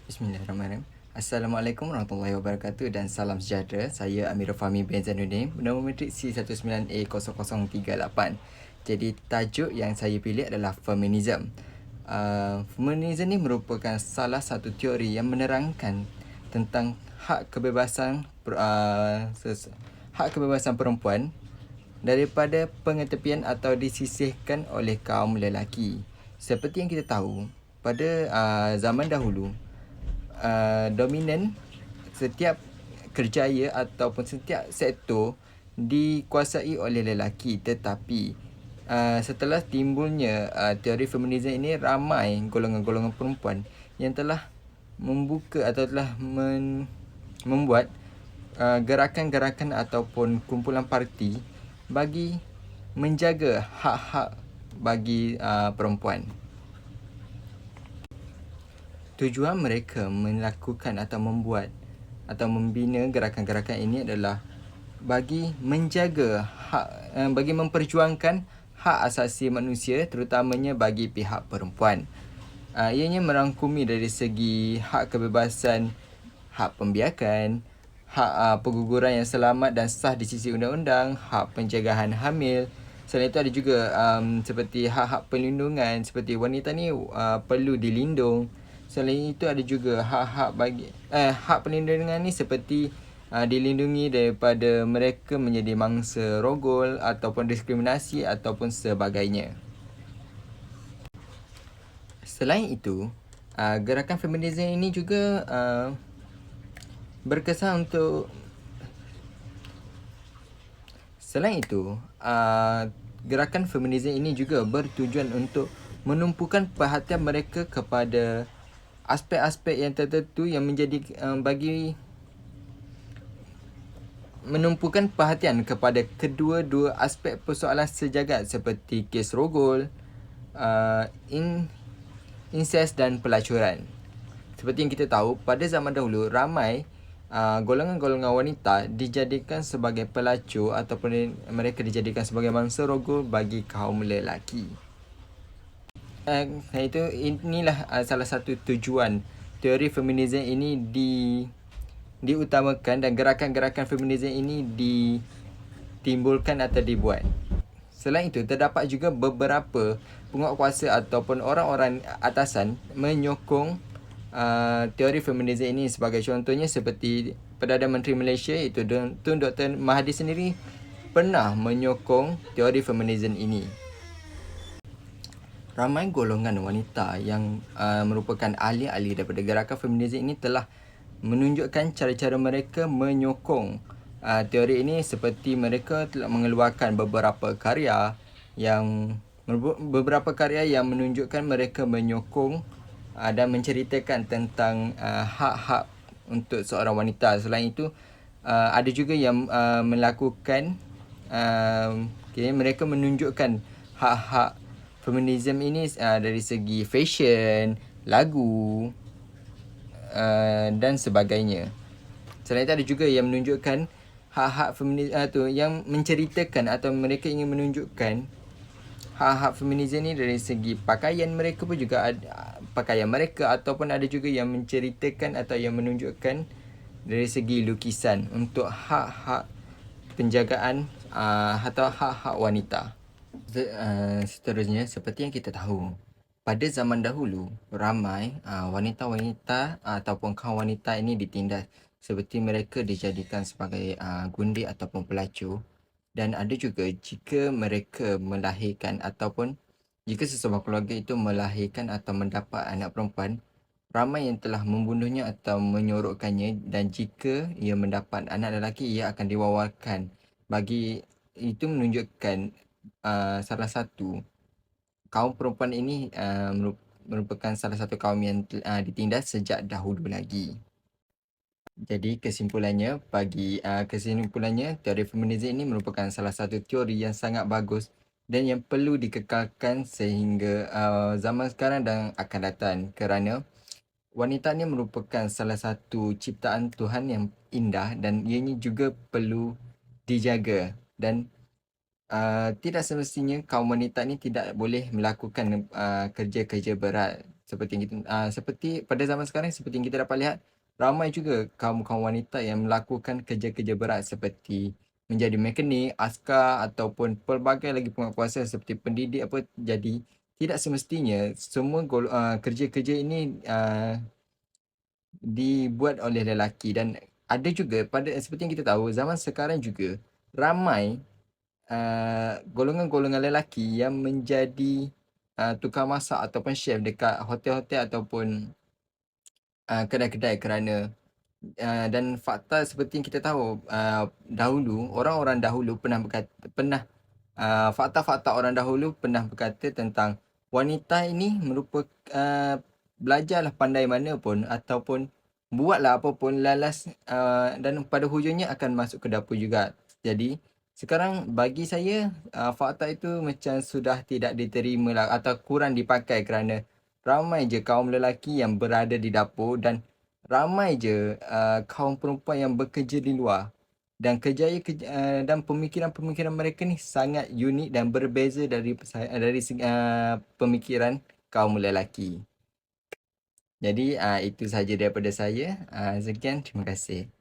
Bismillahirrahmanirrahim. Assalamualaikum warahmatullahi wabarakatuh dan salam sejahtera. Saya Amirul Fahmi bin Zainuddin, bernama matrik C19A0038. Jadi tajuk yang saya pilih adalah feminism. Feminism ni merupakan salah satu teori yang menerangkan tentang hak kebebasan perempuan daripada pengetepian atau disisihkan oleh kaum lelaki. Seperti yang kita tahu, pada zaman dahulu, dominan setiap kerjaya ataupun setiap sektor dikuasai oleh lelaki, tetapi setelah timbulnya teori feminism ini, ramai golongan-golongan perempuan yang telah membuka atau telah membuat gerakan-gerakan ataupun kumpulan parti bagi menjaga hak-hak bagi perempuan. Tujuan mereka melakukan atau membuat atau membina gerakan-gerakan ini adalah bagi menjaga hak, bagi memperjuangkan hak asasi manusia, terutamanya bagi pihak perempuan. Ianya merangkumi dari segi hak kebebasan, hak pembiakan, hak perguguran yang selamat dan sah di sisi undang-undang, hak pencegahan hamil. Selain itu ada juga seperti hak-hak perlindungan, seperti wanita ni perlu dilindung. Selain itu ada juga hak perlindungan ni seperti dilindungi daripada mereka menjadi mangsa rogol ataupun diskriminasi ataupun sebagainya. Selain itu, gerakan feminism ini juga berkesan untuk gerakan feminism ini juga bertujuan untuk menumpukan perhatian mereka kepada aspek-aspek yang tertentu yang menjadi menumpukan perhatian kepada kedua-dua aspek persoalan sejagat seperti kes rogol, incest dan pelacuran. Seperti yang kita tahu, pada zaman dahulu ramai golongan-golongan wanita dijadikan sebagai pelacur ataupun mereka dijadikan sebagai mangsa rogol bagi kaum lelaki. Inilah salah satu tujuan teori feminism ini diutamakan, dan gerakan-gerakan feminism ini ditimbulkan atau dibuat. Selain itu, terdapat juga beberapa penguatkuasa ataupun orang-orang atasan menyokong teori feminism ini. Sebagai contohnya seperti Perdana Menteri Malaysia iaitu Tun Dr. Mahathir sendiri pernah menyokong teori feminism ini. Ramai golongan wanita yang merupakan ahli-ahli daripada gerakan feminism ini telah menunjukkan cara-cara mereka menyokong teori ini, seperti mereka telah mengeluarkan beberapa karya yang menunjukkan mereka menyokong dan menceritakan tentang hak-hak untuk seorang wanita. Selain itu, ada juga yang melakukan mereka menunjukkan hak-hak feminism ini dari segi fashion, lagu dan sebagainya. Selain itu, ada juga yang menunjukkan hak-hak feminism yang menceritakan atau mereka ingin menunjukkan hak-hak feminism ni dari segi pakaian mereka pun juga ada, pakaian mereka, ataupun ada juga yang menceritakan atau yang menunjukkan dari segi lukisan untuk hak-hak penjagaan atau hak-hak wanita. Seterusnya, seperti yang kita tahu, pada zaman dahulu ramai wanita-wanita ataupun kaum wanita ini ditindas, seperti mereka dijadikan sebagai gundi ataupun pelacur. Dan ada juga jika mereka melahirkan ataupun jika sesebuah keluarga itu melahirkan atau mendapat anak perempuan, ramai yang telah membunuhnya atau menyorokkannya, dan jika ia mendapat anak lelaki, ia akan diwawarkan. Bagi itu menunjukkan salah satu kaum perempuan ini merupakan salah satu kaum yang ditindas sejak dahulu lagi. Jadi kesimpulannya, teori feminism ini merupakan salah satu teori yang sangat bagus dan yang perlu dikekalkan sehingga zaman sekarang dan akan datang, kerana wanita ni merupakan salah satu ciptaan Tuhan yang indah dan ianya juga perlu dijaga. Dan tidak semestinya kaum wanita ni tidak boleh melakukan kerja-kerja berat Seperti pada zaman sekarang, seperti yang kita dapat lihat, ramai juga kaum-kaum wanita yang melakukan kerja-kerja berat seperti menjadi mekanik, askar ataupun pelbagai lagi penguatkuasa seperti pendidik apa. Jadi tidak semestinya semua kerja-kerja ini dibuat oleh lelaki. Dan ada juga seperti yang kita tahu, zaman sekarang juga ramai golongan-golongan lelaki yang menjadi tukang masak ataupun chef dekat hotel-hotel ataupun kedai-kedai. Kerana dan fakta seperti yang kita tahu, dahulu orang-orang dahulu fakta-fakta orang dahulu pernah berkata tentang wanita ini merupakan belajarlah pandai mana pun ataupun buatlah apa pun lalas, dan pada hujungnya akan masuk ke dapur juga. Jadi sekarang bagi saya, fakta itu macam sudah tidak diterima lah atau kurang dipakai kerana ramai je kaum lelaki yang berada di dapur dan ramai je kaum perempuan yang bekerja di luar. Dan dan pemikiran-pemikiran mereka ni sangat unik dan berbeza dari segi pemikiran kaum lelaki. Jadi itu sahaja daripada saya. Sekian, terima kasih.